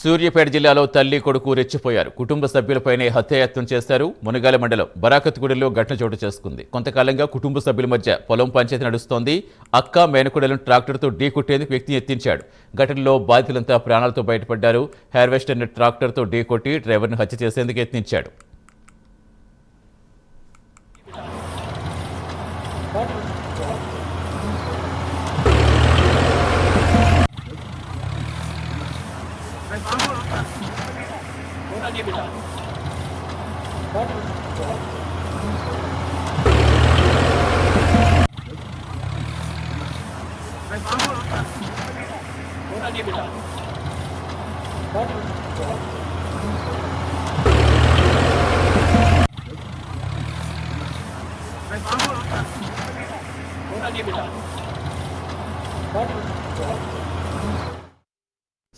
సూర్యాపేట జిల్లాలో తల్లి కొడుకు రెచ్చిపోయారు. కుటుంబ సభ్యులపైనే హత్యాయత్నం చేశారు. మునగాల మండలం బరాకత్గూడెంలో ఘటన చోటు చేసుకుంది. కొంతకాలంగా కుటుంబ సభ్యుల మధ్య పొలం పంచాయతీ నడుస్తోంది. అక్క మేనకోడలను ట్రాక్టర్తో ఢీకొట్టేందుకు వ్యక్తి యత్నించాడు. ఘటనలో బాధితులంతా ప్రాణాలతో బయటపడ్డారు. హార్వెస్టర్ని ట్రాక్టర్తో ఢీకొట్టి డ్రైవర్ను హత్య చేసేందుకు యత్నించాడు.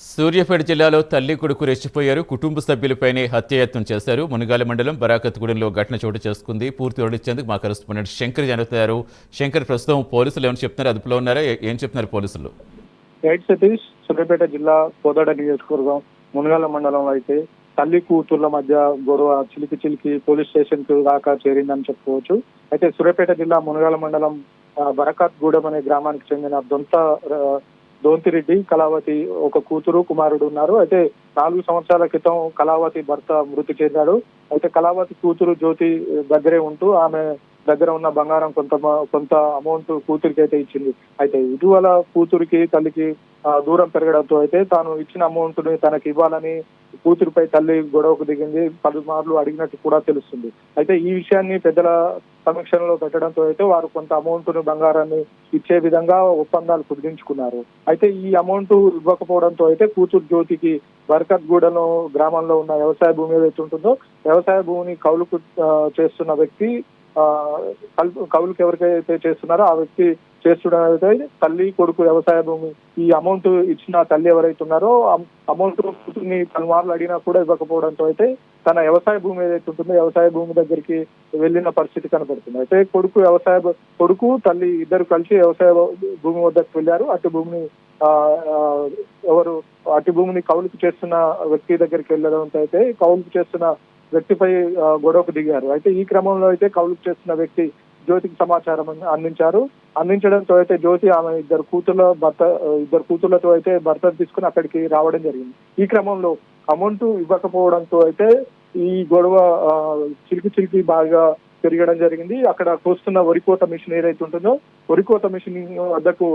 సూర్యాపేట జిల్లాలో తల్లి కొడుకు రెచ్చిపోయారు. కుటుంబ సభ్యులపైనే హత్యాయత్నం చేశారు. మునగాల మండలం బరాకత్గూడెంలో ఘటన చోటు చేసుకుంది. పూర్తి వివరించేందుకు మా కరెస్పాండెంట్ శంకర్ జరుగుతారు. శంకర్, ప్రస్తుతం పోలీసులు ఏమైనా చెప్తున్నారు? అదుపులో ఉన్నారా? ఏం చెప్తున్నారు పోలీసులు? రైట్ సతీష్, సూర్యాపేట జిల్లా కోదాడ నియోజకవర్గం మునగాల మండలంలో అయితే తల్లి కూతుర్ల మధ్య గొడవ చిలికి పోలీస్ స్టేషన్ కు దాకా చేరిందని చెప్పుకోవచ్చు. అయితే సూర్యాపేట జిల్లా మునగాల మండలం బరకాత్గూడెం అనే గ్రామానికి చెందిన దొంతిరెడ్డి కళావతి ఒక కూతురు కుమారుడు ఉన్నారు. అయితే 4 సంవత్సరాల క్రితం కళావతి భర్త మృతి చెందాడు. అయితే కళావతి కూతురు జ్యోతి దగ్గరే ఉంటూ ఆమె దగ్గర ఉన్న బంగారం కొంత అమౌంట్ కూతురికి అయితే ఇచ్చింది. అయితే ఇటీవల కూతురికి తల్లికి దూరం పెరగడంతో అయితే తాను ఇచ్చిన అమౌంట్ ని తనకి ఇవ్వాలని కూతురిపై తల్లి గొడవకు దిగింది. పలుమార్లు అడిగినట్టు కూడా తెలుస్తుంది. అయితే ఈ విషయాన్ని పెద్దల సమీక్షలో పెట్టడంతో అయితే వారు కొంత అమౌంట్ ను బంగారాన్ని ఇచ్చే విధంగా ఒప్పందాలు కుదిరించుకున్నారు. అయితే ఈ అమౌంట్ ఇవ్వకపోవడంతో అయితే కూతురు జ్యోతికి బరకత్గూడెంలో గ్రామంలో ఉన్న వ్యవసాయ భూమి ఏదైతే ఉంటుందో వ్యవసాయ భూమిని కౌలుకు చేస్తున్న వ్యక్తి కౌలుకు ఎవరికైతే చేస్తున్నారో ఆ వ్యక్తి చేస్తున్నదైతే తల్లి కొడుకు వ్యవసాయ భూమి ఈ అమౌంట్ ఇచ్చిన తల్లి ఎవరైతే ఉన్నారో అమౌంట్ కూతుర్ని పలుమార్లు అడిగినా కూడా ఇవ్వకపోవడంతో అయితే తన వ్యవసాయ భూమి ఏదైతే ఉంటుందో వ్యవసాయ భూమి దగ్గరికి వెళ్లిన పరిస్థితి కనబడుతుంది. అయితే కొడుకు తల్లి ఇద్దరు కలిసి వ్యవసాయ భూమి వద్దకు వెళ్లారు. అటు భూమిని కౌలుకు చేస్తున్న వ్యక్తి దగ్గరికి వెళ్ళడంతో అయితే కౌలుకు చేస్తున్న వ్యక్తిపై గొడవకు దిగారు. అయితే ఈ క్రమంలో అయితే కౌలుకు చేస్తున్న వ్యక్తి జ్యోతికి సమాచారం అందించడంతో అయితే జ్యోతి ఆమె ఇద్దరు కూతుర్లతో అయితే భర్త తీసుకుని అక్కడికి రావడం జరిగింది. ఈ క్రమంలో అమౌంట్ ఇవ్వకపోవడంతో అయితే ఈ గొడవ చిలికి బాగా పెరగడం జరిగింది. అక్కడ కోస్తున్న వరికోత మిషన్ ఏదైతే ఉంటుందో వరికోత మిషన్ వద్దకు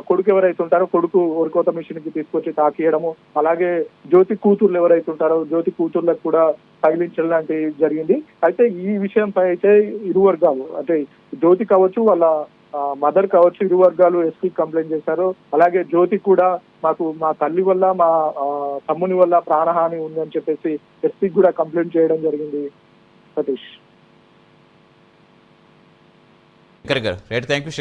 కొడుకు ఎవరైతే ఉంటారో కొడుకు వరికోత మిషన్ కి తీసుకొచ్చి తాకియడము, అలాగే జ్యోతి కూతుర్లు ఎవరైతే ఉంటారో జ్యోతి కూతుర్లకు కూడా తగిలించడం లాంటివి జరిగింది. అయితే ఈ విషయంపై అయితే ఇరు వర్గాలు అంటే జ్యోతి కావచ్చు వాళ్ళ మదర్ కావచ్చు ఇరు వర్గాలు ఎస్పీకి కంప్లైంట్ చేశారు. అలాగే జ్యోతి కూడా మా తల్లి వల్ల మా తమ్ముని వల్ల ప్రాణహాని ఉందని చెప్పేసి ఎస్పీకి కూడా కంప్లైంట్ చేయడం జరిగింది. Satish. Right, thank you Shankar.